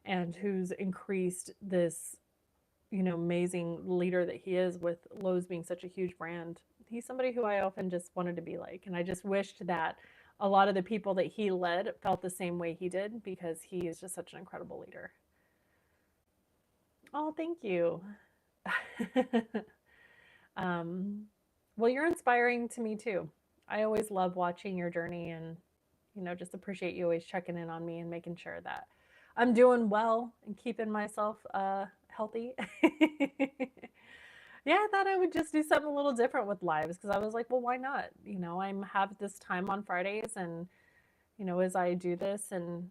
and who's increased this, amazing leader that he is, with Lowe's being such a huge brand, he's somebody who I often just wanted to be like. And I just wished that a lot of the people that he led felt the same way he did, because he is just such an incredible leader. Oh, thank you. Well, you're inspiring to me too. I always love watching your journey, and just appreciate you always checking in on me and making sure that I'm doing well and keeping myself healthy. Yeah, I thought I would just do something a little different with lives, because I was like, well, why not? I have this time on Fridays, and as I do this, and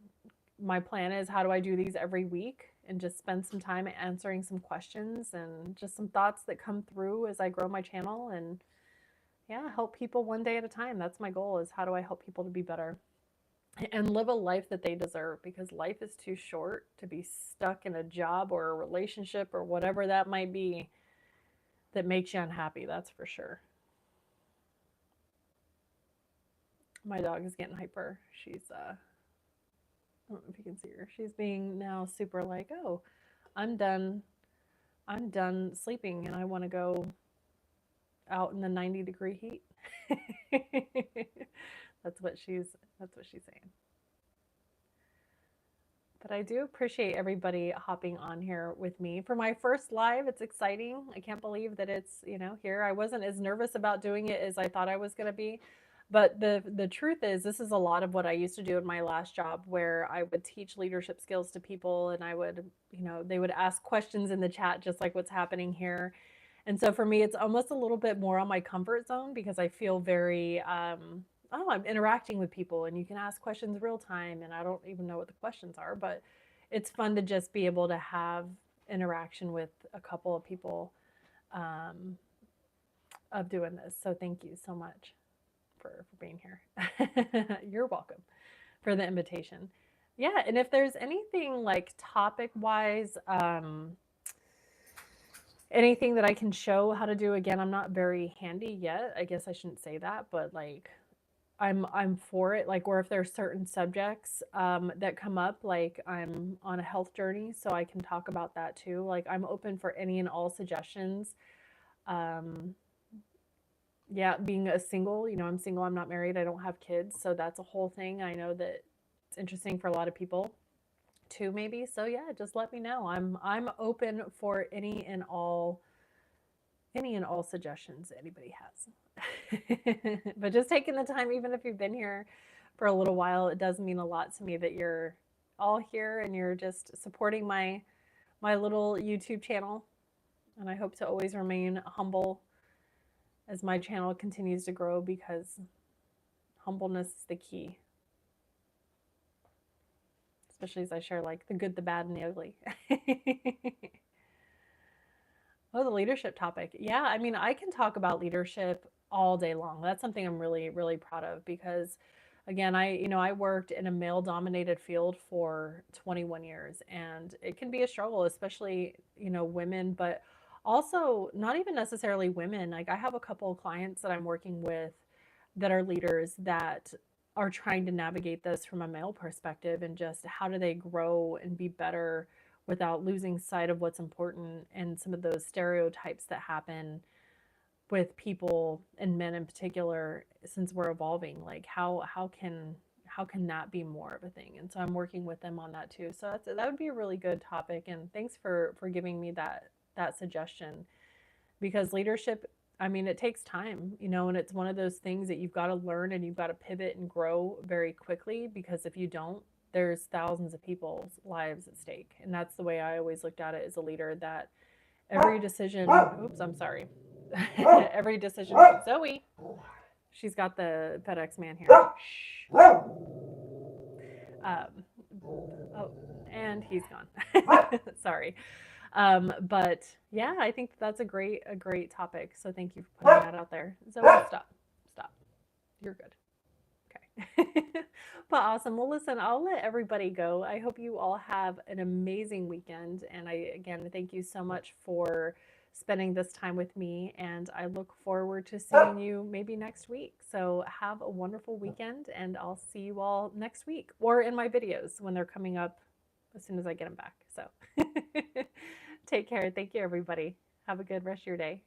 my plan is, how do I do these every week and just spend some time answering some questions and just some thoughts that come through as I grow my channel, and yeah, help people one day at a time. That's my goal, is how do I help people to be better and live a life that they deserve, because life is too short to be stuck in a job or a relationship or whatever that might be that makes you unhappy. That's for sure. My dog is getting hyper. She's I don't know if you can see her. She's being now super like, "Oh, I'm done. I'm done sleeping, and I want to go out in the 90-degree heat." That's what she's saying. But I do appreciate everybody hopping on here with me for my first live. It's exciting. I can't believe that it's, here. I wasn't as nervous about doing it as I thought I was going to be. But the truth is, this is a lot of what I used to do in my last job, where I would teach leadership skills to people, and I would, they would ask questions in the chat, just like what's happening here. And so for me, it's almost a little bit more on my comfort zone, because I feel very, I'm interacting with people, and you can ask questions real time, and I don't even know what the questions are, but it's fun to just be able to have interaction with a couple of people of doing this. So thank you so much for being here. You're welcome for the invitation. Yeah, and if there's anything like topic wise, anything that I can show how to do, again, I'm not very handy yet. I guess I shouldn't say that, but like I'm for it. Like, or if there's certain subjects that come up, like I'm on a health journey, so I can talk about that too. Like, I'm open for any and all suggestions. Yeah, being a single, I'm single, I'm not married, I don't have kids, so that's a whole thing. I know that it's interesting for a lot of people too, maybe. So yeah, just let me know. I'm open for any and all suggestions anybody has. But just taking the time, even if you've been here for a little while, it does mean a lot to me that you're all here and you're just supporting my little YouTube channel. And I hope to always remain humble as my channel continues to grow, because humbleness is the key. Especially as I share like the good, the bad, and the ugly. Oh, the leadership topic. Yeah, I mean, I can talk about leadership all day long. That's something I'm really, really proud of, because again, I worked in a male-dominated field for 21 years, and it can be a struggle, especially, women, but also not even necessarily women. Like, I have a couple of clients that I'm working with that are leaders that are trying to navigate this from a male perspective, and just how do they grow and be better without losing sight of what's important, and some of those stereotypes that happen with people, and men in particular, since we're evolving. Like, how can that be more of a thing? And so I'm working with them on that too. So that would be a really good topic, and thanks for giving me that suggestion, because leadership, I mean, it takes time, and it's one of those things that you've got to learn, and you've got to pivot and grow very quickly, because if you don't, there's thousands of people's lives at stake. And that's the way I always looked at it as a leader, that Every decision, oops, I'm sorry. Every decision, Zoe, she's got the FedEx man here. Shh. Um, oh, and he's gone. Sorry. But yeah, I think that's a great topic. So thank you for putting that out there. Zoe, stop. You're good. Okay. But awesome. Well, listen, I'll let everybody go. I hope you all have an amazing weekend. And I, again, thank you so much for spending this time with me. And I look forward to seeing you maybe next week. So have a wonderful weekend. And I'll see you all next week or in my videos when they're coming up as soon as I get them back. So take care. Thank you, everybody. Have a good rest of your day.